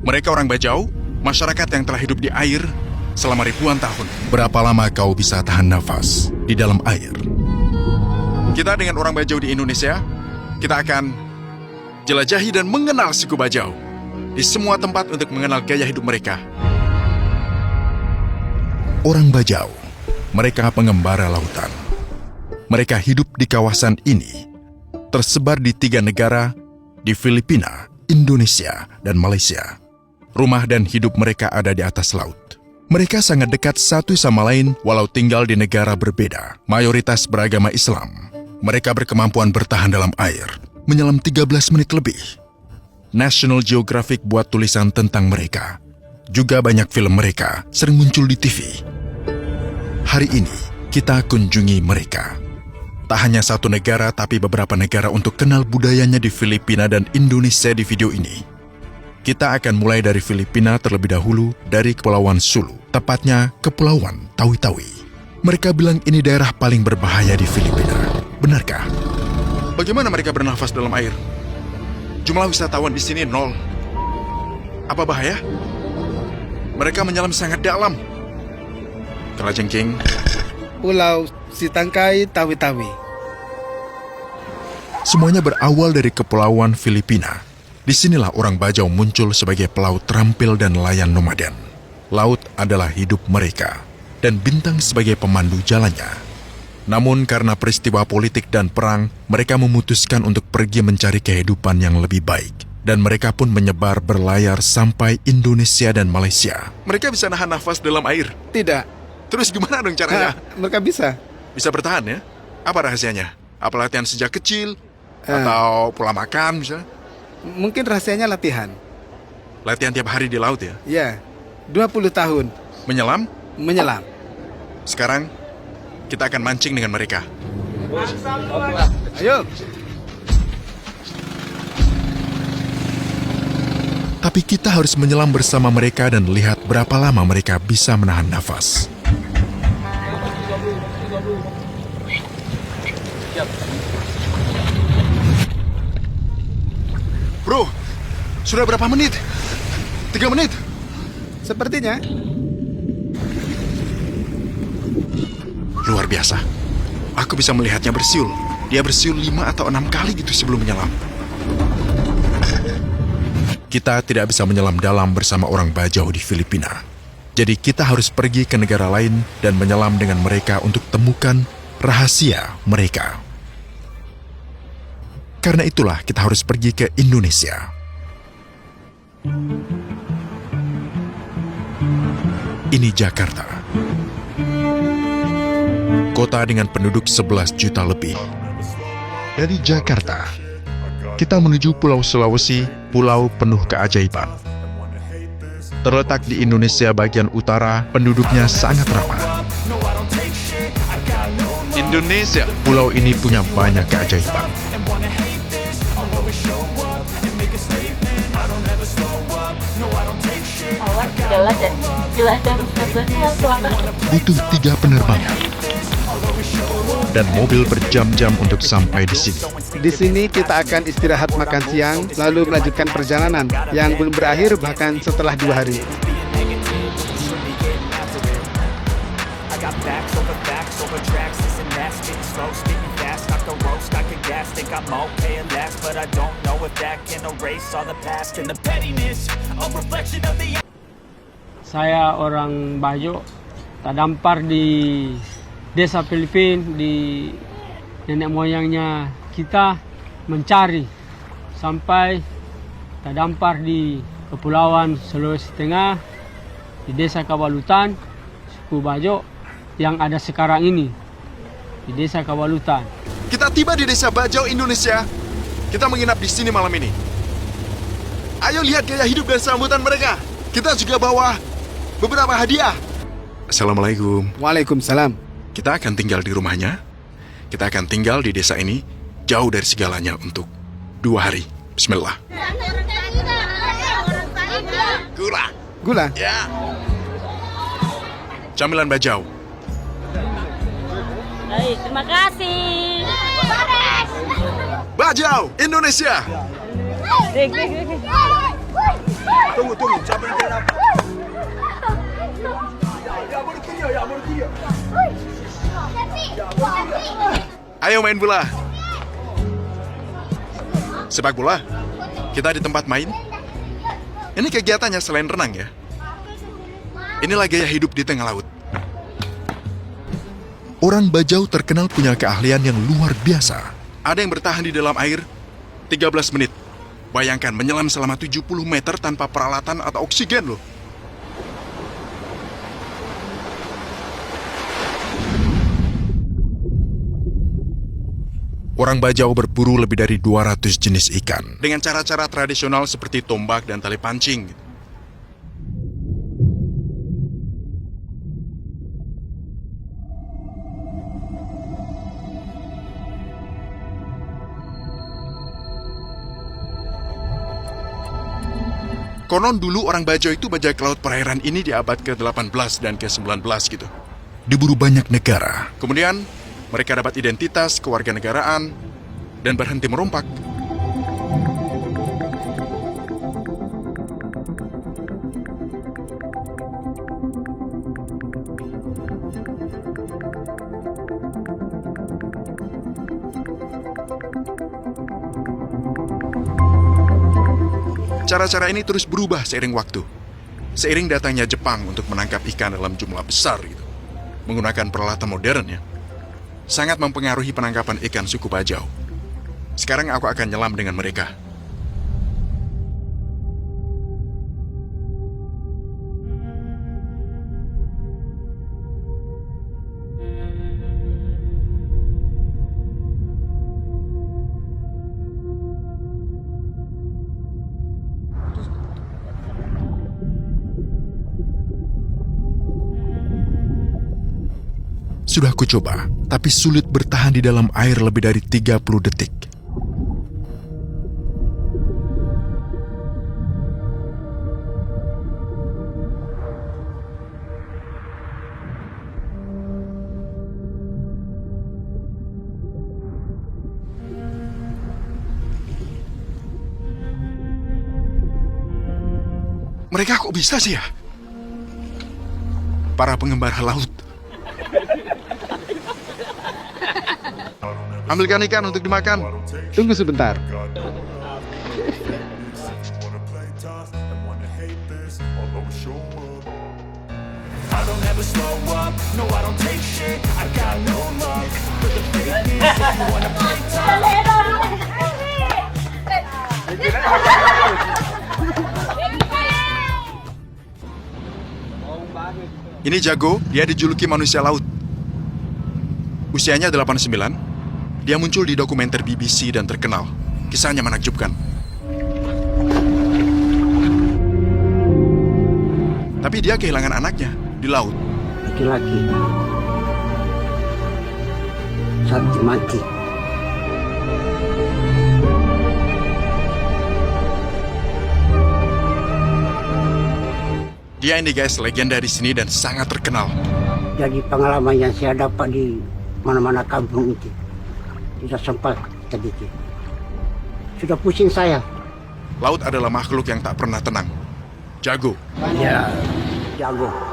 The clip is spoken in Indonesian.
Mereka orang Bajau, masyarakat yang telah hidup di air selama ribuan tahun. Berapa lama kau bisa tahan nafas di dalam air? Kita dengan orang Bajau di Indonesia, kita akan jelajahi dan mengenal suku Bajau di semua tempat untuk mengenal gaya hidup mereka. Orang Bajau, mereka pengembara lautan. Mereka hidup di kawasan ini, tersebar di 3 negara, di Filipina, Indonesia, dan Malaysia. Rumah dan hidup mereka ada di atas laut. Mereka sangat dekat satu sama lain walau tinggal di negara berbeda, mayoritas beragama Islam. Mereka berkemampuan bertahan dalam air, menyelam 13 menit lebih. National Geographic buat tulisan tentang mereka. Juga banyak film mereka sering muncul di TV. Hari ini, kita kunjungi mereka. Tak hanya satu negara, tapi beberapa negara untuk kenal budayanya di Filipina dan Indonesia di video ini. Kita akan mulai dari Filipina terlebih dahulu, dari Kepulauan Sulu, tepatnya Kepulauan Tawi-Tawi. Mereka bilang ini daerah paling berbahaya di Filipina. Benarkah? Bagaimana mereka bernafas dalam air? Jumlah wisatawan di sini 0. Apa bahaya? Mereka menyelam sangat dalam. Kalajengking. Pulau Sitangkai, Tawi-Tawi. Semuanya berawal dari Kepulauan Filipina. Disinilah orang Bajau muncul sebagai pelaut terampil dan nelayan nomaden. Laut adalah hidup mereka, dan bintang sebagai pemandu jalannya. Namun karena peristiwa politik dan perang, mereka memutuskan untuk pergi mencari kehidupan yang lebih baik. Dan mereka pun menyebar berlayar sampai Indonesia dan Malaysia. Mereka bisa nahan nafas dalam air? Tidak. Terus gimana dong caranya? Mereka bisa. Bisa bertahan ya? Apa rahasianya? Apa latihan sejak kecil? Atau pola makan misalnya? Mungkin rahasianya latihan. Latihan tiap hari di laut ya? Ya, 20 tahun. Menyelam? Menyelam. Sekarang, kita akan mancing dengan mereka. Ayo. Tapi kita harus menyelam bersama mereka dan lihat berapa lama mereka bisa menahan nafas. Bro, sudah berapa menit? 3 menit? Sepertinya. Luar biasa. Aku bisa melihatnya bersiul. Dia bersiul 5 atau 6 kali gitu sebelum menyelam. Kita tidak bisa menyelam dalam bersama orang Bajau di Filipina. Jadi kita harus pergi ke negara lain dan menyelam dengan mereka untuk temukan rahasia mereka. Karena itulah kita harus pergi ke Indonesia. Ini Jakarta. Kota dengan penduduk 11 juta lebih. Dari Jakarta, kita menuju Pulau Sulawesi, pulau penuh keajaiban. Terletak di Indonesia bagian utara, penduduknya sangat ramah. Indonesia, pulau ini punya banyak keajaiban. Butuh 3 penerbangan dan mobil berjam-jam untuk sampai di sini. Di sini kita akan istirahat makan siang, lalu melanjutkan perjalanan yang belum berakhir bahkan setelah 2 hari. Saya orang Bajo, terdampar di desa Filipina, di nenek moyangnya kita mencari sampai terdampar di Kepulauan Sulawesi Tengah, di desa Kawalutan, suku Bajo yang ada sekarang ini, di desa Kawalutan. Kita tiba di desa Bajau, Indonesia. Kita menginap di sini malam ini. Ayo lihat gaya hidup dan sambutan mereka. Kita juga bawa beberapa hadiah. Assalamualaikum. Waalaikumsalam. Kita akan tinggal di rumahnya. Kita akan tinggal di desa ini, jauh dari segalanya untuk 2 hari. Bismillah. Gula. Gula? Ya. Camilan Bajau. Baik, terima kasih. Bajau, Indonesia. Tunggu, siapa yang kena apa? Ayo main bola. Sepak bola? Kita di tempat main? Ini kegiatannya selain renang ya. Inilah gaya hidup di tengah laut. Orang Bajau terkenal punya keahlian yang luar biasa. Ada yang bertahan di dalam air 13 menit. Bayangkan menyelam selama 70 meter tanpa peralatan atau oksigen loh. Orang Bajau berburu lebih dari 200 jenis ikan dengan cara-cara tradisional seperti tombak dan tali pancing. Konon dulu orang Bajau itu bajak laut perairan ini di abad ke-18 dan ke-19 gitu. Diburu banyak negara. Kemudian mereka dapat identitas kewarganegaraan dan berhenti merompak. Cara-cara ini terus berubah seiring waktu. Seiring datangnya Jepang untuk menangkap ikan dalam jumlah besar gitu. Menggunakan peralatan modern ya. Sangat mempengaruhi penangkapan ikan suku Bajau. Sekarang aku akan nyelam dengan mereka. Sudah aku coba, tapi sulit bertahan di dalam air lebih dari 30 detik. Mereka kok bisa sih ya? Para pengembara laut. Ambilkan ikan untuk dimakan. Tunggu sebentar. Ini Jago, dia dijuluki manusia laut. Usianya 89. Dia muncul di dokumenter BBC dan terkenal. Kisahnya menakjubkan. Tapi dia kehilangan anaknya di laut. Laki-laki saat mati. Dia ini guys, legenda di sini dan sangat terkenal. Jadi pengalaman yang saya dapat di mana-mana kampung itu tidak sempat sedikit. Sudah pusing saya. Laut adalah makhluk yang tak pernah tenang. Jago. Ya, jago.